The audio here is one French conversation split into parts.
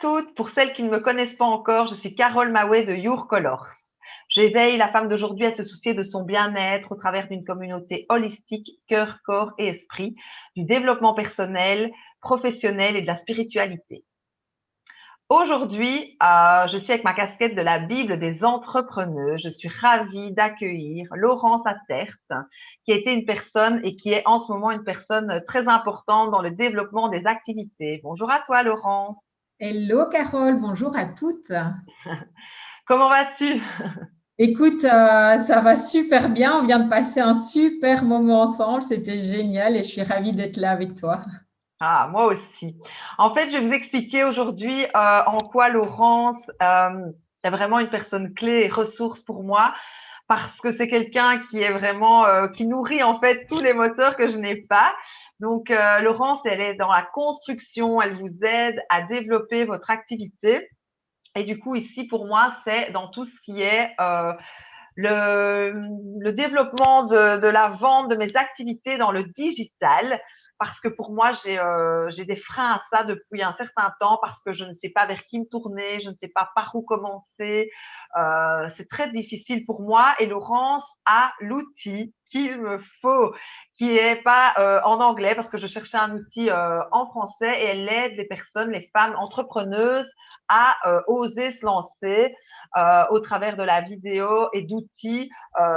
toutes, pour celles qui ne me connaissent pas encore, je suis Carole Mahouet de Your Colors. J'éveille la femme d'aujourd'hui à se soucier de son bien-être au travers d'une communauté holistique, cœur, corps et esprit, du développement personnel, professionnel et de la spiritualité. Aujourd'hui, je suis avec ma casquette de la Bible des entrepreneurs. Je suis ravie d'accueillir Laurence Attert, qui a été une personne et qui est en ce moment une personne très importante dans le développement des activités. Bonjour à toi, Laurence. Hello Carole, bonjour à toutes. Comment vas-tu? Écoute, ça va super bien. On vient de passer un super moment ensemble. C'était génial et je suis ravie d'être là avec toi. Ah, moi aussi. En fait, je vais vous expliquer aujourd'hui en quoi Laurence est vraiment une personne clé et ressource pour moi, parce que c'est quelqu'un qui est vraiment qui nourrit en fait tous les moteurs que je n'ai pas. Donc, Laurence, elle est dans la construction, elle vous aide à développer votre activité. Et du coup, ici, pour moi, c'est dans tout ce qui est le, le développement de la vente de mes activités dans le digital, parce que pour moi, j'ai des freins à ça depuis un certain temps, parce que je ne sais pas vers qui me tourner, je ne sais pas par où commencer. C'est très difficile pour moi et Laurence a l'outil qu'il me faut, qui est pas en anglais, parce que je cherchais un outil en français, et elle aide les personnes, les femmes entrepreneuses à oser se lancer au travers de la vidéo et d'outils,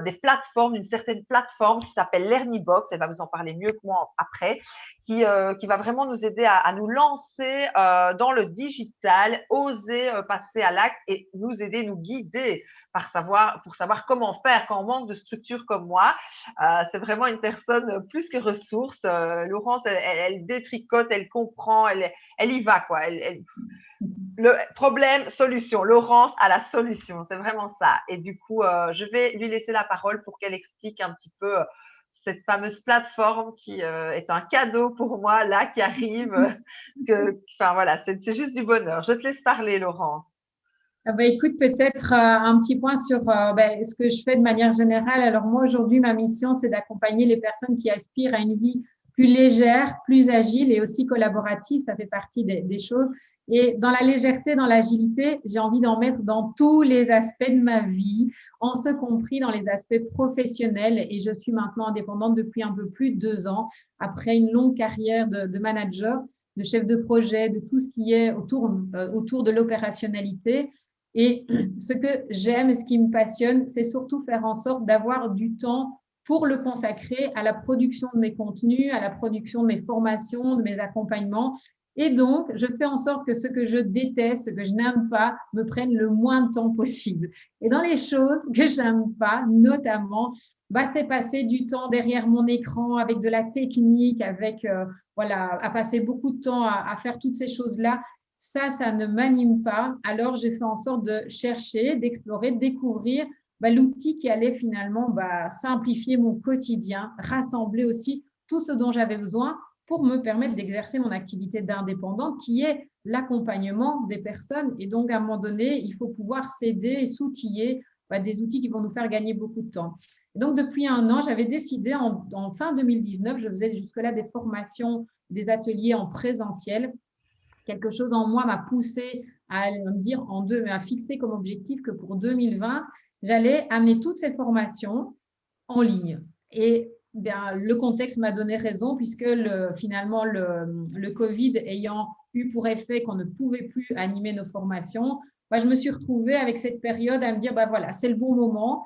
des plateformes, une certaine plateforme qui s'appelle Lernibox. Elle va vous en parler mieux que moi après, qui va vraiment nous aider à nous lancer dans le digital, oser passer à l'acte et nous aider, nous guider pour savoir comment faire quand on manque de structure comme moi. C'est vraiment une personne plus que ressource. Laurence, elle détricote, elle comprend, elle y va, quoi. Le problème, solution. Laurence a la solution. C'est vraiment ça. Et du coup, je vais lui laisser la parole pour qu'elle explique un petit peu cette fameuse plateforme qui est un cadeau pour moi, là, qui arrive. Enfin, voilà, c'est juste du bonheur. Je te laisse parler, Laurence. Ah bah, écoute, peut-être un petit point sur ce que je fais de manière générale. Alors moi, aujourd'hui, ma mission, c'est d'accompagner les personnes qui aspirent à une vie plus légère, plus agile et aussi collaborative. Ça fait partie des choses. Et dans la légèreté, dans l'agilité, j'ai envie d'en mettre dans tous les aspects de ma vie, en ce compris dans les aspects professionnels. Et je suis maintenant indépendante depuis un peu plus de 2 ans, après une longue carrière de manager, de chef de projet, de tout ce qui est autour de l'opérationnalité. Et ce que j'aime et ce qui me passionne, c'est surtout faire en sorte d'avoir du temps pour le consacrer à la production de mes contenus, à la production de mes formations, de mes accompagnements. Et donc, je fais en sorte que ce que je déteste, ce que je n'aime pas, me prenne le moins de temps possible. Et dans les choses que j'aime pas, notamment, c'est passer du temps derrière mon écran avec de la technique, avec voilà, à passer beaucoup de temps à faire toutes ces choses-là. Ça ne m'anime pas. Alors, j'ai fait en sorte de chercher, d'explorer, de découvrir l'outil qui allait finalement simplifier mon quotidien, rassembler aussi tout ce dont j'avais besoin pour me permettre d'exercer mon activité d'indépendante qui est l'accompagnement des personnes. Et donc, à un moment donné, il faut pouvoir s'aider et s'outiller des outils qui vont nous faire gagner beaucoup de temps. Et donc, depuis 1 an, j'avais décidé en fin 2019, je faisais jusque-là des formations, des ateliers en présentiel. Quelque chose en moi m'a poussé à me dire à fixer comme objectif que pour 2020, j'allais amener toutes ces formations en ligne. Et bien, le contexte m'a donné raison puisque finalement, le Covid ayant eu pour effet qu'on ne pouvait plus animer nos formations, je me suis retrouvée avec cette période à me dire, voilà, c'est le bon moment.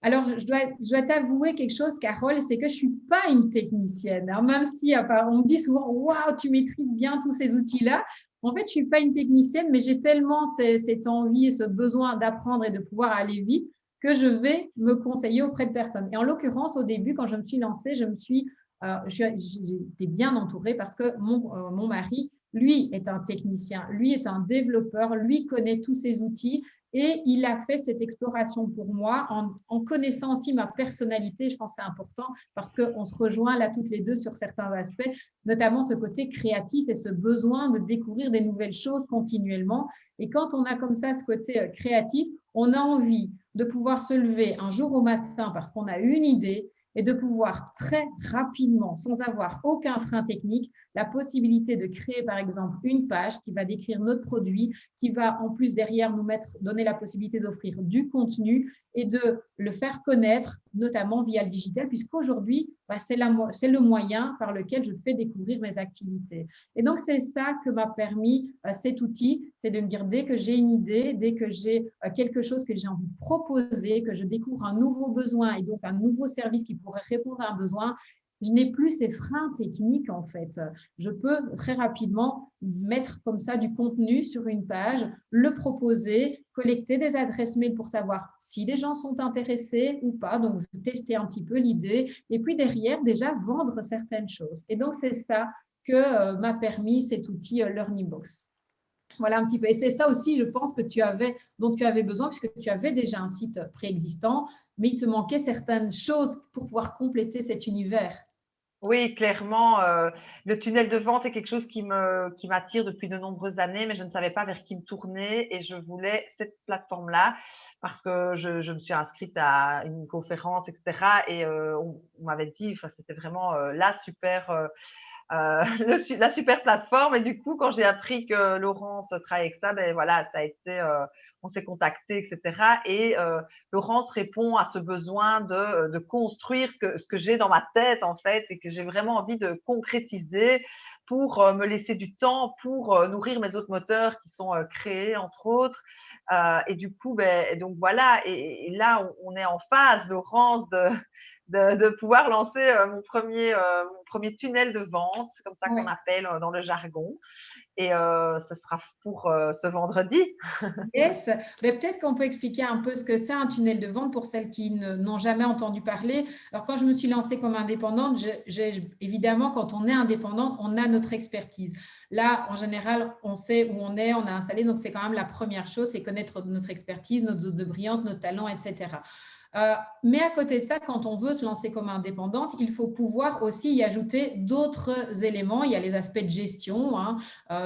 Alors, je dois t'avouer quelque chose, Carole, c'est que je ne suis pas une technicienne. Hein, même si on me dit souvent, waouh, tu maîtrises bien tous ces outils-là. En fait, je ne suis pas une technicienne, mais j'ai tellement cette envie et ce besoin d'apprendre et de pouvoir aller vite que je vais me conseiller auprès de personnes. Et en l'occurrence, au début, quand je me suis lancée, j'étais bien entourée parce que mon mari, lui, est un technicien, lui est un développeur, lui connaît tous ces outils et il a fait cette exploration pour moi en connaissant aussi ma personnalité. Je pense que c'est important parce qu'on se rejoint là toutes les deux sur certains aspects, notamment ce côté créatif et ce besoin de découvrir des nouvelles choses continuellement. Et quand on a comme ça ce côté créatif, on a envie de pouvoir se lever un jour au matin parce qu'on a une idée et de pouvoir très rapidement, sans avoir aucun frein technique, la possibilité de créer, par exemple, une page qui va décrire notre produit, qui va en plus derrière donner la possibilité d'offrir du contenu et de le faire connaître, notamment via le digital, puisqu'aujourd'hui, c'est le moyen par lequel je fais découvrir mes activités. Et donc, c'est ça que m'a permis cet outil, c'est de me dire, dès que j'ai une idée, dès que j'ai quelque chose que j'ai envie de proposer, que je découvre un nouveau besoin et donc un nouveau service qui pourrait répondre à un besoin, je n'ai plus ces freins techniques en fait. Je peux très rapidement mettre comme ça du contenu sur une page, le proposer, collecter des adresses mail pour savoir si les gens sont intéressés ou pas, donc tester un petit peu l'idée et puis derrière déjà vendre certaines choses. Et donc c'est ça que m'a permis cet outil LearningBox. Voilà un petit peu. Et c'est ça aussi, je pense, dont tu avais besoin, puisque tu avais déjà un site préexistant, mais il te manquait certaines choses pour pouvoir compléter cet univers. Oui, clairement, le tunnel de vente est quelque chose qui m'attire depuis de nombreuses années, mais je ne savais pas vers qui me tourner et je voulais cette plateforme-là parce que je me suis inscrite à une conférence, etc. Et on m'avait dit, enfin, c'était vraiment la super la super plateforme. Et du coup, quand j'ai appris que Laurence travaille avec ça, ben voilà, ça a été, on s'est contacté, etc. Et Laurence répond à ce besoin de construire ce que j'ai dans ma tête, en fait, et que j'ai vraiment envie de concrétiser pour me laisser du temps pour nourrir mes autres moteurs qui sont créés, entre autres. Et du coup, ben, donc voilà, et là, on est en phase, Laurence, de pouvoir lancer mon premier tunnel de vente, c'est comme ça qu'on Ouais. appelle dans le jargon. Et ce sera pour ce vendredi. Yes. Mais peut-être qu'on peut expliquer un peu ce que c'est un tunnel de vente pour celles qui n'ont jamais entendu parler. Alors, quand je me suis lancée comme indépendante, évidemment, quand on est indépendante, on a notre expertise. Là, en général, on sait où on est, on a installé. Donc, c'est quand même la première chose, c'est connaître notre expertise, notre zone de brillance, notre talent, etc. Mais à côté de ça, quand on veut se lancer comme indépendante, il faut pouvoir aussi y ajouter d'autres éléments. Il y a les aspects de gestion, hein,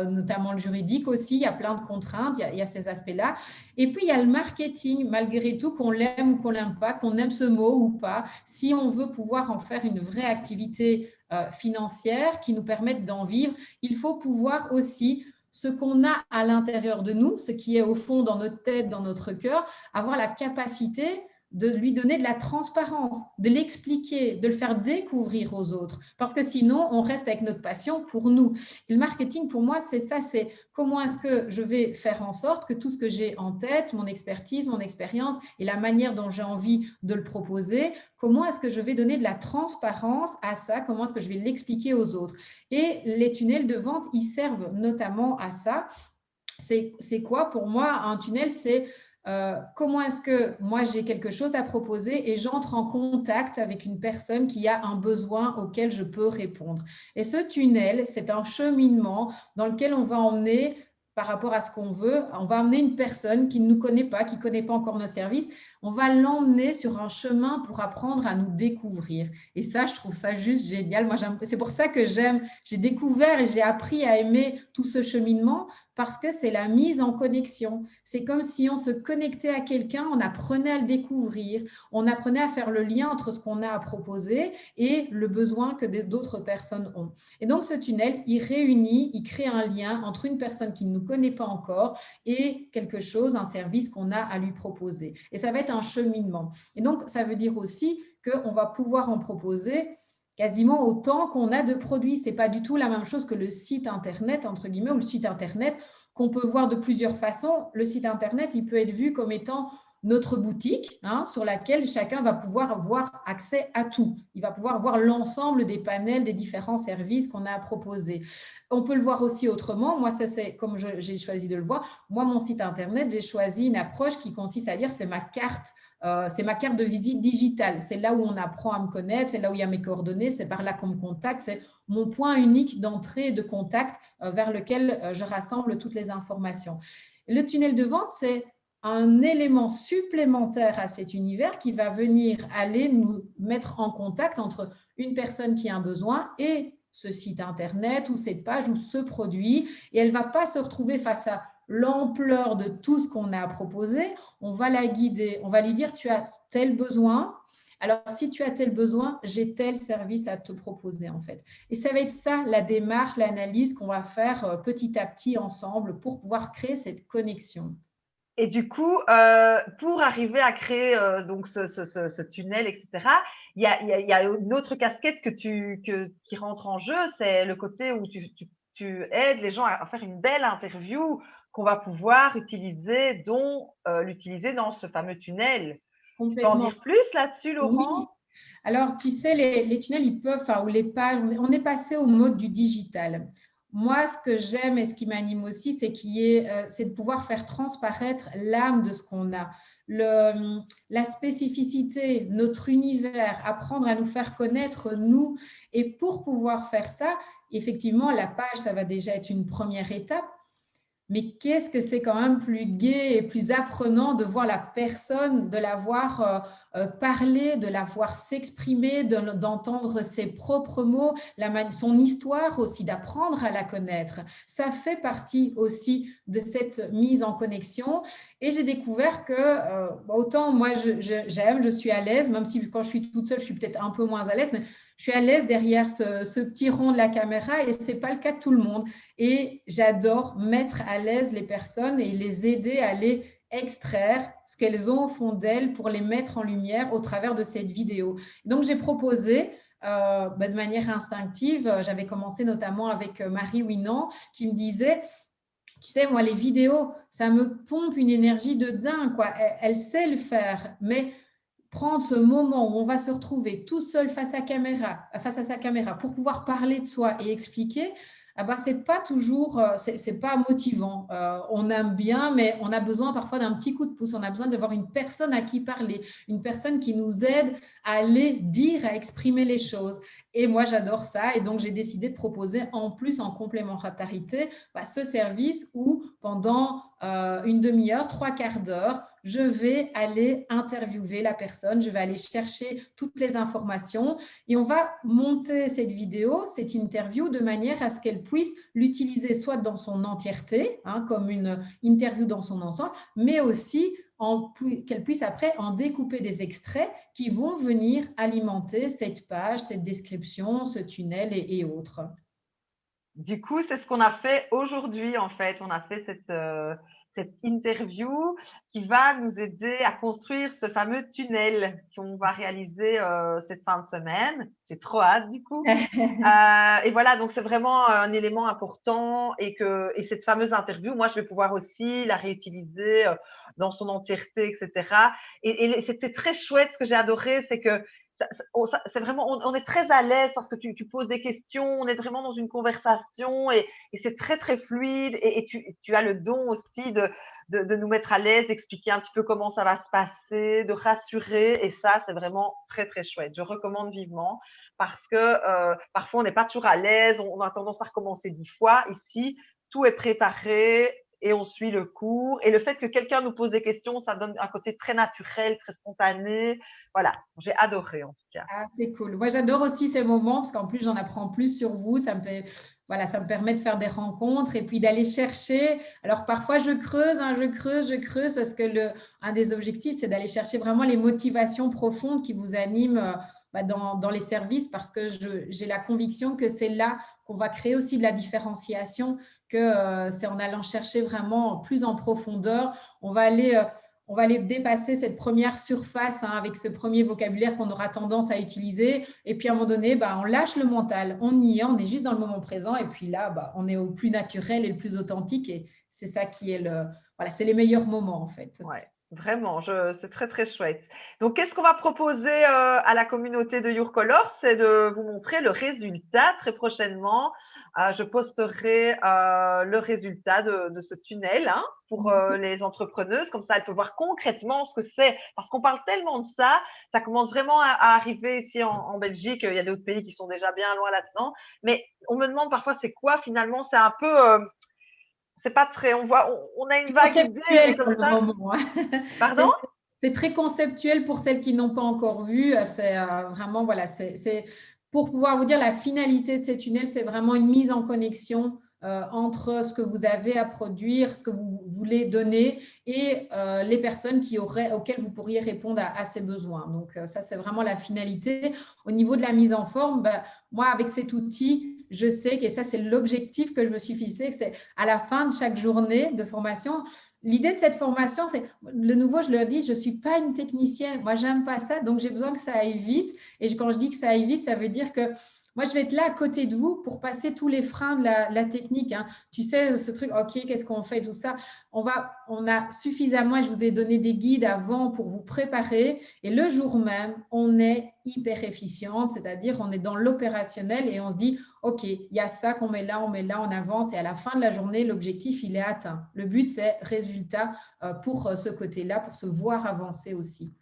notamment le juridique aussi. Il y a plein de contraintes, il y a ces aspects-là. Et puis, il y a le marketing, malgré tout, qu'on l'aime ou qu'on l'aime pas, qu'on aime ce mot ou pas. Si on veut pouvoir en faire une vraie activité financière qui nous permette d'en vivre, il faut pouvoir aussi ce qu'on a à l'intérieur de nous, ce qui est au fond dans notre tête, dans notre cœur, avoir la capacité de lui donner de la transparence, de l'expliquer, de le faire découvrir aux autres. Parce que sinon, on reste avec notre passion pour nous. Et le marketing, pour moi, c'est ça, c'est comment est-ce que je vais faire en sorte que tout ce que j'ai en tête, mon expertise, mon expérience et la manière dont j'ai envie de le proposer, comment est-ce que je vais donner de la transparence à ça, comment est-ce que je vais l'expliquer aux autres. Et les tunnels de vente, ils servent notamment à ça. C'est quoi pour moi un tunnel? C'est comment est-ce que moi j'ai quelque chose à proposer et j'entre en contact avec une personne qui a un besoin auquel je peux répondre. Et ce tunnel, c'est un cheminement dans lequel on va emmener par rapport à ce qu'on veut, on va emmener une personne qui ne nous connaît pas, qui ne connaît pas encore nos services, on va l'emmener sur un chemin pour apprendre à nous découvrir. Et ça, je trouve ça juste génial. Moi, c'est pour ça que j'ai découvert et j'ai appris à aimer tout ce cheminement parce que c'est la mise en connexion. C'est comme si on se connectait à quelqu'un, on apprenait à le découvrir, on apprenait à faire le lien entre ce qu'on a à proposer et le besoin que d'autres personnes ont. Et donc, ce tunnel, il réunit, il crée un lien entre une personne qui ne nous connaît pas encore et quelque chose, un service qu'on a à lui proposer. Et ça va être un cheminement. Et donc, ça veut dire aussi qu'on va pouvoir en proposer quasiment autant qu'on a de produits. Ce n'est pas du tout la même chose que le site Internet, entre guillemets, ou le site Internet qu'on peut voir de plusieurs façons. Le site Internet, il peut être vu comme étant notre boutique, hein, sur laquelle chacun va pouvoir avoir accès à tout. Il va pouvoir voir l'ensemble des panels, des différents services qu'on a à proposer. On peut le voir aussi autrement. Moi, ça c'est comme j'ai choisi de le voir. Moi, mon site Internet, j'ai choisi une approche qui consiste à dire c'est ma carte de visite digitale. C'est là où on apprend à me connaître, c'est là où il y a mes coordonnées, c'est par là qu'on me contacte, c'est mon point unique d'entrée et de contact vers lequel je rassemble toutes les informations. Le tunnel de vente, c'est un élément supplémentaire à cet univers qui va venir aller nous mettre en contact entre une personne qui a un besoin et ce site Internet ou cette page ou ce produit. Et elle ne va pas se retrouver face à l'ampleur de tout ce qu'on a à proposer. On va la guider, on va lui dire tu as tel besoin, Alors, si tu as tel besoin, j'ai tel service à te proposer en fait. Et ça va être ça, la démarche, l'analyse qu'on va faire petit à petit ensemble pour pouvoir créer cette connexion. Et du coup, pour arriver à créer donc ce tunnel, etc., il y a une autre casquette qui rentre en jeu, c'est le côté où tu aides les gens à faire une belle interview qu'on va pouvoir utiliser, l'utiliser dans ce fameux tunnel. Tu peux en Complètement. dire plus là-dessus, Oui. Laurent? Alors, tu sais, les tunnels, ils peuvent, enfin, ou les pages, on est passé au mode du digital. Moi, ce que j'aime et ce qui m'anime aussi, c'est de pouvoir faire transparaître l'âme de ce qu'on a. La spécificité, notre univers, apprendre à nous faire connaître nous. Et pour pouvoir faire ça, effectivement, la page, ça va déjà être une première étape. Mais qu'est-ce que c'est quand même plus gai et plus apprenant de voir la personne, de la voir parler, de la voir s'exprimer, d'entendre ses propres mots, son histoire aussi, d'apprendre à la connaître. Ça fait partie aussi de cette mise en connexion. Et j'ai découvert que autant moi j'aime, je suis à l'aise, même si quand je suis toute seule, je suis peut-être un peu moins à l'aise, mais je suis à l'aise derrière ce petit rond de la caméra et ce n'est pas le cas de tout le monde. Et j'adore mettre à l'aise les personnes et les aider à aller extraire ce qu'elles ont au fond d'elles pour les mettre en lumière au travers de cette vidéo. Donc, j'ai proposé de manière instinctive, j'avais commencé notamment avec Marie Winan qui me disait, tu sais, moi, les vidéos, ça me pompe une énergie de dingue, quoi. Elle sait le faire, mais prendre ce moment où on va se retrouver tout seul face à sa caméra pour pouvoir parler de soi et expliquer, ah ben, c'est pas toujours, c'est pas motivant. On aime bien, mais on a besoin parfois d'un petit coup de pouce. On a besoin d'avoir une personne à qui parler, une personne qui nous aide à aller dire, à exprimer les choses. Et moi, j'adore ça. Et donc, j'ai décidé de proposer en plus, en complémentarité, ce service où pendant une demi-heure, trois quarts d'heure, je vais aller interviewer la personne, je vais aller chercher toutes les informations et on va monter cette vidéo, cette interview de manière à ce qu'elle puisse l'utiliser soit dans son entièreté, comme une interview dans son ensemble, mais aussi qu'elle puisse après en découper des extraits qui vont venir alimenter cette page, cette description, ce tunnel et autres. Du coup, c'est ce qu'on a fait aujourd'hui, en fait. On a fait cette interview qui va nous aider à construire ce fameux tunnel qu'on va réaliser cette fin de semaine. J'ai trop hâte, du coup. Et voilà, donc c'est vraiment un élément important et cette fameuse interview, moi, je vais pouvoir aussi la réutiliser dans son entièreté, etc. Et c'était très chouette. Ce que j'ai adoré, c'est que c'est vraiment, on est très à l'aise parce que tu poses des questions, on est vraiment dans une conversation et c'est très, très fluide et tu as le don aussi de nous mettre à l'aise, d'expliquer un petit peu comment ça va se passer, de rassurer et ça, c'est vraiment très, très chouette. Je recommande vivement parce que parfois, on n'est pas toujours à l'aise, on a tendance à recommencer 10 fois. Ici, tout est préparé et on suit le cours. Et le fait que quelqu'un nous pose des questions, ça donne un côté très naturel, très spontané. Voilà, j'ai adoré en tout cas. Ah, c'est cool. Moi, j'adore aussi ces moments parce qu'en plus, j'en apprends plus sur vous. Ça me fait, voilà, ça me permet de faire des rencontres et puis d'aller chercher. Alors, parfois, je creuse parce que un des objectifs, c'est d'aller chercher vraiment les motivations profondes qui vous animent dans les services parce que j'ai la conviction que c'est là qu'on va créer aussi de la différenciation, que c'est en allant chercher vraiment plus en profondeur. On va aller dépasser cette première surface avec ce premier vocabulaire qu'on aura tendance à utiliser. Et puis, à un moment donné, on lâche le mental. On y est, on est juste dans le moment présent. Et puis là, on est au plus naturel et le plus authentique. Et c'est ça qui est voilà, c'est les meilleurs moments, en fait. Ouais, vraiment, c'est très, très chouette. Donc, qu'est-ce qu'on va proposer à la communauté de Your Color? C'est de vous montrer le résultat très prochainement. Je posterai le résultat de ce tunnel pour les entrepreneuses. Comme ça, elles peuvent voir concrètement ce que c'est. Parce qu'on parle tellement de ça, ça commence vraiment à arriver ici en Belgique. Il y a d'autres pays qui sont déjà bien loin là-dedans. Mais on me demande parfois c'est quoi finalement. C'est un peu… c'est pas très… on a une C'est vague idée, mais conceptuel pour comme le ça… moment. Pardon? C'est très conceptuel pour celles qui n'ont pas encore vu. C'est vraiment, voilà, c'est pour pouvoir vous dire la finalité de ces tunnels, c'est vraiment une mise en connexion entre ce que vous avez à produire, ce que vous voulez donner et les personnes auxquelles vous pourriez répondre à ces besoins. Donc, ça, c'est vraiment la finalité. Au niveau de la mise en forme, ben, moi, avec cet outil, je sais que ça, c'est l'objectif que je me suis fixé, c'est à la fin de chaque journée de formation. L'idée de cette formation, c'est, de nouveau, je le dis, je ne suis pas une technicienne. Moi, j'aime pas ça, donc j'ai besoin que ça aille vite. Et quand je dis que ça aille vite, ça veut dire que moi, je vais être là à côté de vous pour passer tous les freins de la technique. Hein. Tu sais, ce truc, OK, qu'est-ce qu'on fait, tout ça. On a suffisamment, et je vous ai donné des guides avant pour vous préparer. Et le jour même, on est hyper efficiente, c'est-à-dire on est dans l'opérationnel et on se dit, OK, il y a ça qu'on met là, on avance. Et à la fin de la journée, l'objectif, il est atteint. Le but, c'est résultat pour ce côté-là, pour se voir avancer aussi.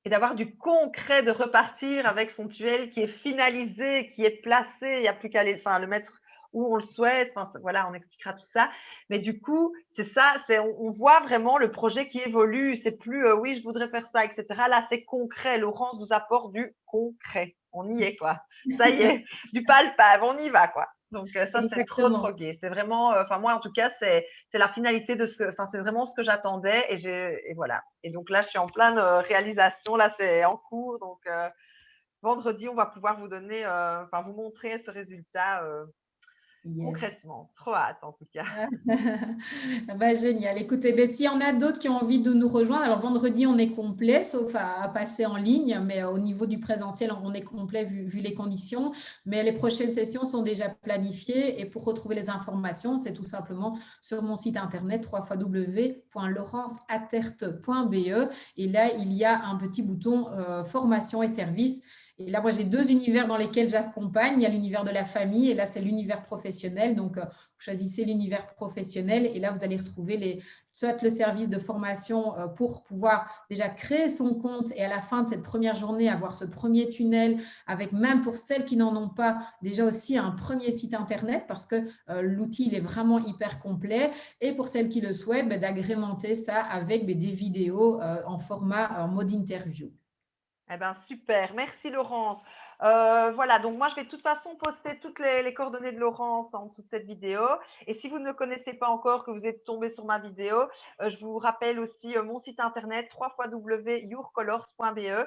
Et d'avoir du concret, de repartir avec son tuel qui est finalisé, qui est placé, il n'y a plus qu'à le mettre où on le souhaite. Enfin, voilà, on expliquera tout ça. Mais du coup, c'est ça, on voit vraiment le projet qui évolue. C'est plus oui, je voudrais faire ça, etc. Là, c'est concret. Laurence vous apporte du concret. On y est, quoi. Ça y est, du palpable, on y va, quoi. Donc ça, c'est trop, trop Exactement. gai. C'est vraiment, enfin moi en tout cas, c'est la finalité de enfin c'est vraiment ce que j'attendais et voilà. Et donc là, je suis en pleine réalisation. Là, c'est en cours. Donc vendredi, on va pouvoir vous donner, enfin vous montrer ce résultat Yes. concrètement. Trop hâte en tout cas. Bah, génial. Écoutez, ben, s'il y en a d'autres qui ont envie de nous rejoindre, alors vendredi, on est complet, sauf à passer en ligne, mais au niveau du présentiel, on est complet vu les conditions. Mais les prochaines sessions sont déjà planifiées et pour retrouver les informations, c'est tout simplement sur mon site internet www.laurenceaterte.be et là, il y a un petit bouton formation et services. Et là, moi, j'ai deux univers dans lesquels j'accompagne. Il y a l'univers de la famille et là, c'est l'univers professionnel. Donc, vous choisissez l'univers professionnel et là, vous allez retrouver soit le service de formation pour pouvoir déjà créer son compte et à la fin de cette première journée, avoir ce premier tunnel avec, même pour celles qui n'en ont pas, déjà aussi un premier site internet parce que l'outil, il est vraiment hyper complet. Et pour celles qui le souhaitent, d'agrémenter ça avec des vidéos en format, en mode interview. Eh ben super, merci Laurence. Voilà, donc moi je vais de toute façon poster toutes les coordonnées de Laurence en dessous de cette vidéo. Et si vous ne me connaissez pas encore, que vous êtes tombé sur ma vidéo, je vous rappelle aussi mon site internet www.yourcolors.be